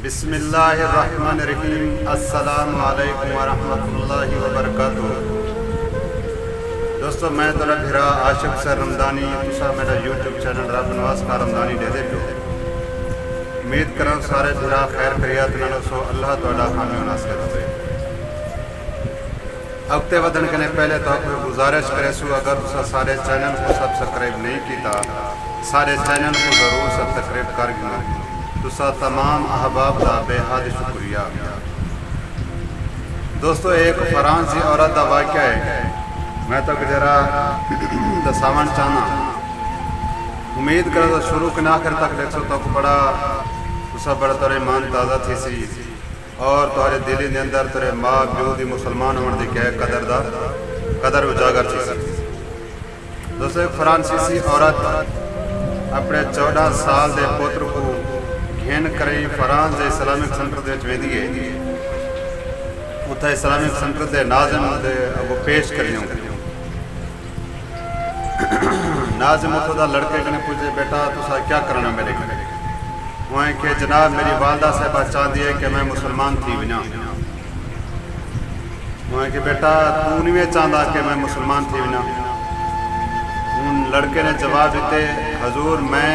بسم اللہ الرحمن الرحیم۔ السلام علیکم ورحمۃ اللہ وبرکاتہ۔ دوستو میں تھوڑا بھرا عاشق سر رمضانی تسا میرا یوٹیوب چینل رب نواز کا رمضانی دے دے پو امید کروں سارے بھرا خیر خیریت نالو سو اللہ تعالی حامی و ناصر ہوئے۔ اگتے ودن کنے پہلے تو آپ کو گزارش کرے سو اگر تسا سارے چینل کو سبسکرائب نہیں کیتا سارے چینل کو ضرور سبسکرائب کر گنا تسا تمام احباب دا بے حد شکریہ۔ دوستو ایک فرانسی عورت دا واقعہ ہے، میں تو ذرا دساون چاہنا امید کرو تو شروع کے آخر تک دیکھو تو بڑا تسا بڑا تورے ایمان تازہ تھی سی اور تورے دلی دے اندر تورے ماں پیو دی مسلمان ہونے دی کہ قدر اجاگر تھی سی۔ دوستو ایک فرانسیسی عورت اپنے 14 سال دے پوتر کو گھین کریں فرانس دے اسلامک سنٹر دے ویندی ہے، اتھا اسلامک سنٹر دے ناظم دے وہ پیش کریں ناظم اتھا دا لڑکے کنے پوچھے بیٹا تسا کیا کرنا میرے کنے؟ وہاں کہ جناب میری والدہ صاحبہ چاہ دیئے کہ میں مسلمان تھی بنا۔ وہاں کہ بیٹا تو نہیں چاہتا کہ میں مسلمان تھی بنا؟ ان لڑکے نے جواب دیتے حضور میں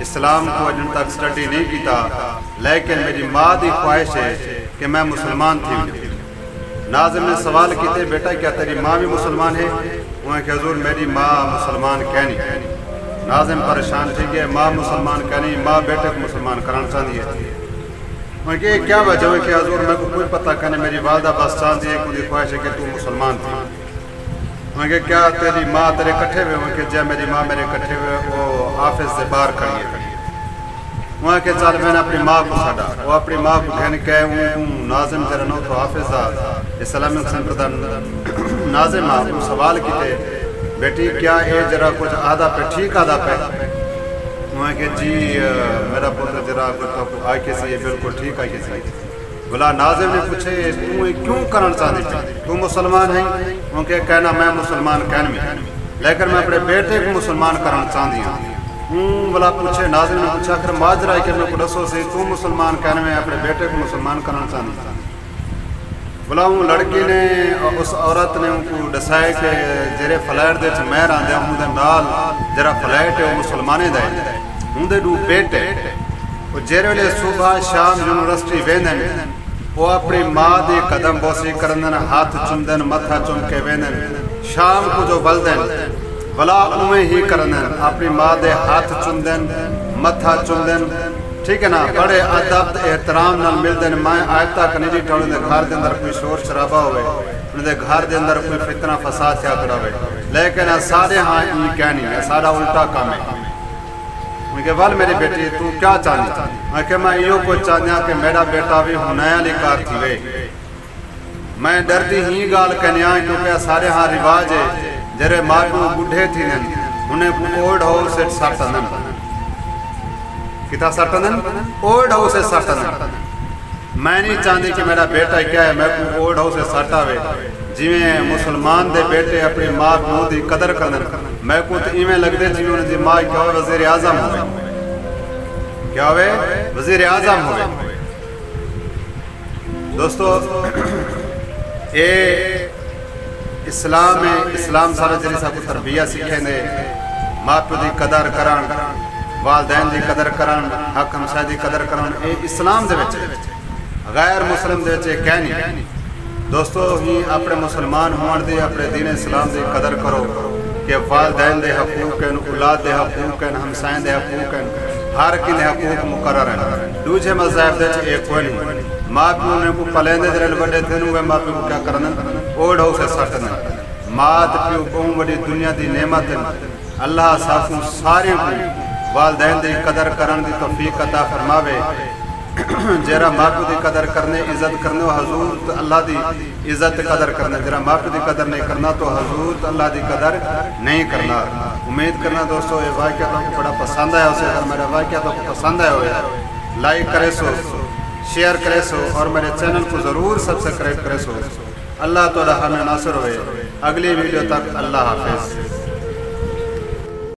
اسلام کو اجن تک سٹڈی نہیں کیتا لیکن میری ماں دی خواہش ہے کہ میں مسلمان تھی بنا۔ ناظم نے سوال کیتے بیٹا کیا تیری ماں بھی مسلمان ہے؟ وہاں کہ حضور میری ماں مسلمان کہنی۔ ناظم پریشان تھی کہ ماں مسلمان کہنی ماں بیٹے کو مسلمان کرنا چاہتی ہے۔ وہاں کہ کیا وجہ ہے کہ حضور میں کو کوئی پتہ کہنے میری والدہ بس چاہتی ہے کوئی خواہش ہے کہ تو مسلمان تھی۔ وہاں کہ کیا تیری ماں تیرے کٹھے ہوئے؟ وہاں کہ جے میری ماں میرے کٹھے ہوئے وہ آفس سے باہر کھڑی ہے۔ وہاں کہ چال میں نے اپنی ماں کو ساڑا وہ اپنی ماں کو کہنے کہے ناظم ذرا نو تو حافظ دا اسلامک سنٹر دا ناظم آپ کو سوال کیتے بیٹی کیا اے جرا کچھ آدھا پہ ٹھیک آدھا پہ؟ وہاں کہ جی میرا پتر جرا کچھ آئی کے سی بالکل ٹھیک آئی کے سی۔ بلا ناظم نے پوچھے تو کیوں کرنا چاہتی تھی؟ تو مسلمان ہیں؟ وہاں کہ کہنا میں مسلمان کہنے میں لیکن میں اپنے بیٹے کو مسلمان کرنا چاہتی ہوں۔ بلا پوچھے ناظم نے پوچھا کر ماجرہ ہے کہ میں کو دسو سی تو مسلمان کہنے میں اپنے بیٹے کو مسلمان کرنا چاہتی ہوں۔ بلا ہوں لڑکی نے اس عورت نے ان کو دسائے کہ جرے فلائٹ دے مہر آندے ہوں دے نال جرا فلائٹ ہے وہ مسلمانے دے ہوں دے دو بیٹے وہ جرے لے صبح شام یونیورسٹی ویندن وہ اپنی ماں دے قدم بوسی کرندن ہاتھ چمدن متھا چم کے ویندن شام کو جو بلدن بلا اویں ہی کرندن اپنی ماں دے ہاتھ چمدن متھا چمدن ٹھیک ہے نا بڑے ادب احترام نال ملدن۔ میں آیتا کنی جی ٹوڑے دے گھر دے اندر کوئی شور شرابہ ہوئے انہیں دے گھر دے اندر کوئی فتنہ فساد کیا کرا ہوئے لیکن سارے ہاں ای کہنی ہے سارا الٹا کام ہے۔ انہیں کہ وال میری بیٹی تو کیا چاہنی؟ میں کہ میں ایو کو چاہنیا کہ میرا بیٹا بھی ہنایا لکار تھی وے میں ڈردی ہی گال کنیا کیونکہ سارے ہاں رواج ہے جرے مارکو بڑھے تھی انہیں اوڑ ہو سے ساتنن کتا ساتنن اوڑ ہو سے ساتنن میں نہیں چاہتی کہ میرا بیٹا کیا ہے میں کو اوڑ ہو سے ساتا ہوئے جیویں مسلمان دے بیٹے اپنی ماں کو دی قدر کرن میں کو تو ایمیں لگ دے جیویں انہیں دی ماں کیا ہوئے وزیر اعظم ہوئے کیا ہوئے وزیر اعظم ہوئے۔ دوستو اے اسلام ہے اسلام سارے جلی سا کو تربیہ سکھیں دے ماں پہ دی قدر کرن والدین دی قدر کرن حق ہمسائے دی قدر کرن اے اسلام دے بچے غیر مسلم دے بچے کہنی۔ دوستو ہی اپنے مسلمان ہونے دے اپنے دین اسلام دی قدر کرو کہ والدین دے حقوق ہیں اولاد دے حقوق ہیں ہمسائیں دے حقوق ہیں ہر کی دے حقوق مقرر ہیں۔ دوجہ مذہب دے چھے ایک کوئی نہیں ماں پیو نے کو پلیندے دے بڑے تھے نوے ماں پیو کو کیا کرنا اوڑ ہو سے سٹنا ماں پیو بہت بڑی دنیا دی نعمت ہے اللہ ساتھوں سارے کو والدین دی قدر کرن دی توفیق عطا فرماوے جرا ماں پیو دی قدر کرنے عزت کرنے حضور اللہ دی عزت قدر کرنے جرا ماں پیو دی قدر نہیں کرنا تو حضور اللہ دی قدر نہیں کرنا۔ امید کرنا دوستو یہ واقعہ تو بڑا پسند آیا اسے اگر میرا واقعہ تو پسند آیا ہوئے لائک کرے سو شیئر کرے سو اور میرے چینل کو ضرور سبسکرائب کرے سو۔ اللہ تعالی ہمیں ناصر ہوئے۔ اگلی ویڈیو تک اللہ حافظ۔